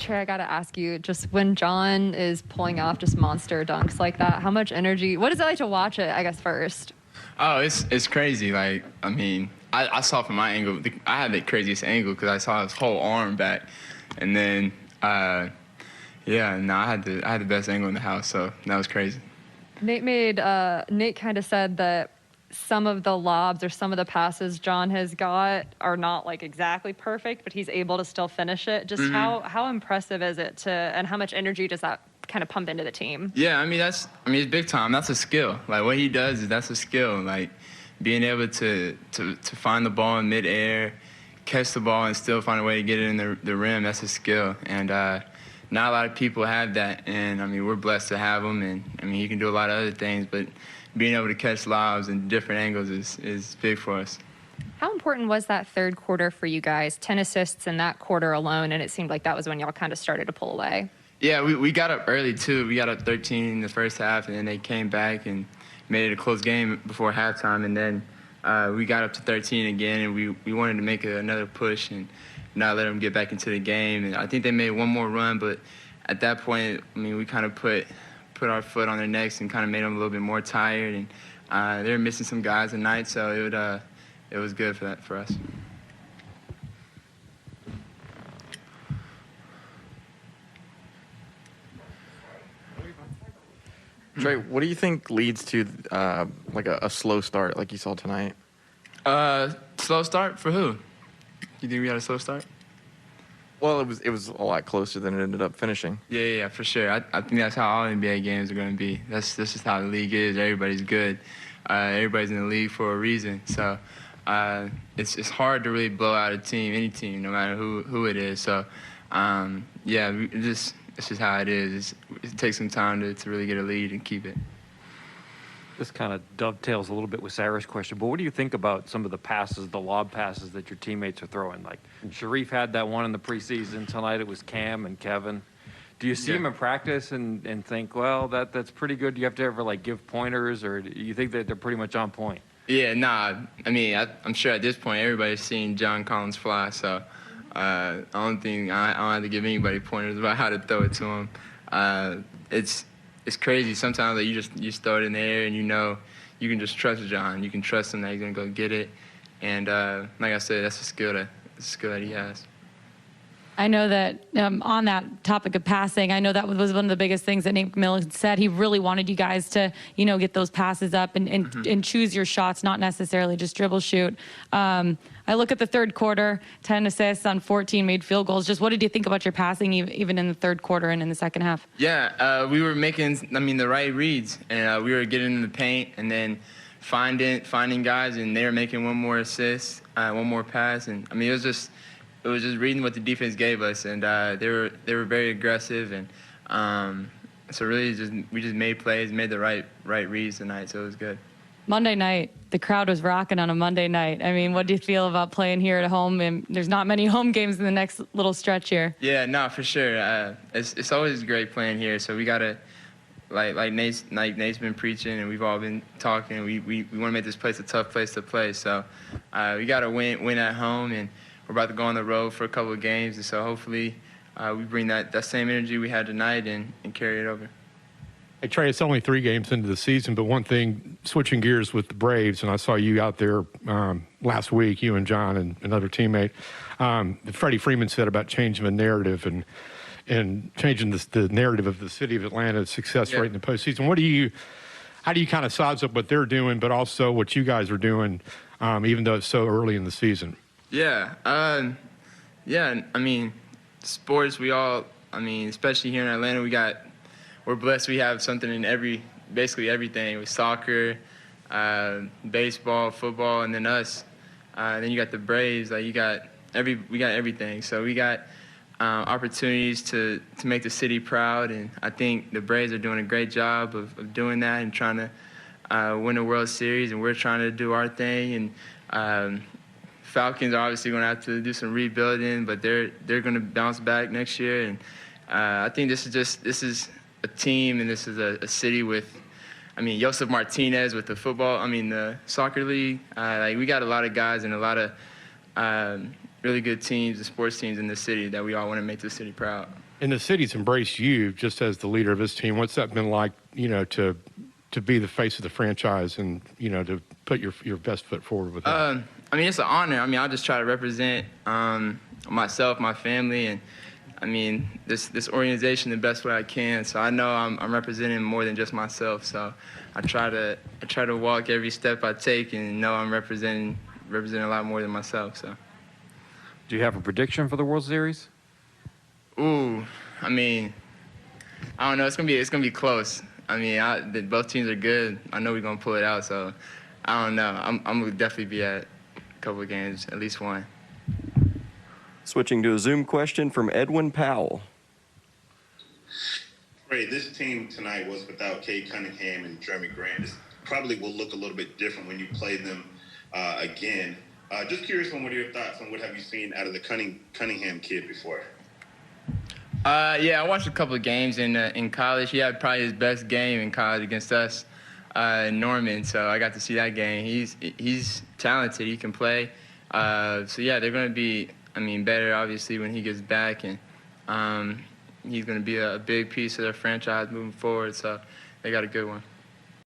Trae, I gotta ask you, just when John is pulling off just monster dunks like that, how much energy, what is it like to watch it, I guess, first? Oh, it's crazy. Like, I mean, I saw from my angle, I had the craziest angle because I saw his whole arm back. And then, yeah, no, I had the best angle in the house, so that was crazy. Nate kind of said that some of the lobs or some of the passes John has got are not like exactly perfect, but he's able to still finish it. Just how impressive is it and how much energy does that kind of pump into the team? Yeah, I mean, it's big time. That's a skill. Like, what he does that's a skill. Like, being able to find the ball in midair, catch the ball, and still find a way to get it in the rim, that's a skill. And not a lot of people have that. And, I mean, we're blessed to have him. And, I mean, he can do a lot of other things, but being able to catch lobs in different angles is big for us. How important was that third quarter for you guys? 10 assists in that quarter alone, and it seemed like that was when y'all kind of started to pull away. Yeah, we got up early, too. We got up 13 in the first half, and then they came back and made it a close game before halftime. And then we got up to 13 again, and we wanted to make another push and not let them get back into the game. And I think they made one more run, but at that point, I mean, we kind of put our foot on their necks and kind of made them a little bit more tired. And they were missing some guys tonight, so it was good for us. Trae, what do you think leads to like a slow start like you saw tonight? Slow start for who? You think we had a slow start? Well, it was a lot closer than it ended up finishing. Yeah, for sure. I think that's how all NBA games are going to be. That's just how the league is. Everybody's good. Everybody's in the league for a reason. So it's hard to really blow out a team, any team, no matter who it is. So yeah, it's just how it is. It takes some time to really get a lead and keep it. This kind of dovetails a little bit with Sarah's question, but what do you think about some of the passes, the lob passes that your teammates are throwing? Like Sharif had that one in the preseason. Tonight it was Cam and Kevin. Do you see him in practice and think, well, that's pretty good? Do you have to ever like give pointers, or do you think that they're pretty much on point? Yeah, nah. I mean, I'm sure at this point everybody's seen John Collins fly, so I don't have to give anybody pointers about how to throw it to him. It's crazy. Sometimes like, you just throw it in the air and you know you can just trust John. You can trust him that he's gonna go get it. And like I said, that's a skill that he has. I know that on that topic of passing, I know that was one of the biggest things that Nate McMillan said. He really wanted you guys to, get those passes up and choose your shots, not necessarily just dribble shoot. I look at the third quarter, 10 assists on 14 made field goals. Just what did you think about your passing even in the third quarter and in the second half? Yeah, we were making, the right reads, and we were getting in the paint and then finding guys, and they were making one more assist, one more pass, and it was just reading what the defense gave us, and they were very aggressive, and so really we just made plays, made the right reads tonight, so it was good. Monday night, the crowd was rocking on a Monday night. What do you feel about playing here at home? And there's not many home games in the next little stretch here. Yeah, no, for sure. It's always great playing here, so we gotta like Nate's been preaching, and we've all been talking. We want to make this place a tough place to play, so we gotta win at home, and we're about to go on the road for a couple of games, and so hopefully we bring that same energy we had tonight and carry it over. Hey, Trae, it's only 3 games into the season, but one thing, switching gears with the Braves, and I saw you out there last week, you and John and another teammate, Freddie Freeman said about changing the narrative and changing the narrative of the city of Atlanta's success rate in the postseason. How do you kind of size up what they're doing, but also what you guys are doing, even though it's so early in the season? Yeah, sports, especially here in Atlanta, we're blessed. We have something in basically everything with soccer, baseball, football, and then us. Then you got the Braves. We got everything. So we got opportunities to make the city proud, and I think the Braves are doing a great job of doing that and trying to win a World Series, and we're trying to do our thing. And Falcons are obviously going to have to do some rebuilding, but they're going to bounce back next year. And I think this is a team, and this is a city with, Joseph Martinez with the soccer league. We got a lot of guys and a lot of really good teams, the sports teams in the city that we all want to make the city proud. And the city's embraced you just as the leader of this team. What's that been like, to be the face of the franchise and, to put your best foot forward with that? I mean, it's an honor. I mean, I just try to represent myself, my family, and I mean, this organization the best way I can. So I know I'm representing more than just myself. So I try to walk every step I take and know I'm representing a lot more than myself. So. Do you have a prediction for the World Series? Ooh, I mean, I don't know. It's gonna be close. I mean, both teams are good. I know we're gonna pull it out. So I don't know. I'm gonna definitely be at a couple of games, at least one. Switching to a Zoom question from Edwin Powell. Ray, this team tonight was without Cade Cunningham and Jeremy Grant. This probably will look a little bit different when you play them again. Just curious on what are your thoughts on what have you seen out of the Cunningham kid before? Yeah, I watched a couple of games in college. He had probably his best game in college against us in Norman, so I got to see that game. He's talented. He can play. So, yeah, they're going to be, better, obviously, when he gets back, and he's going to be a big piece of their franchise moving forward, so they got a good one.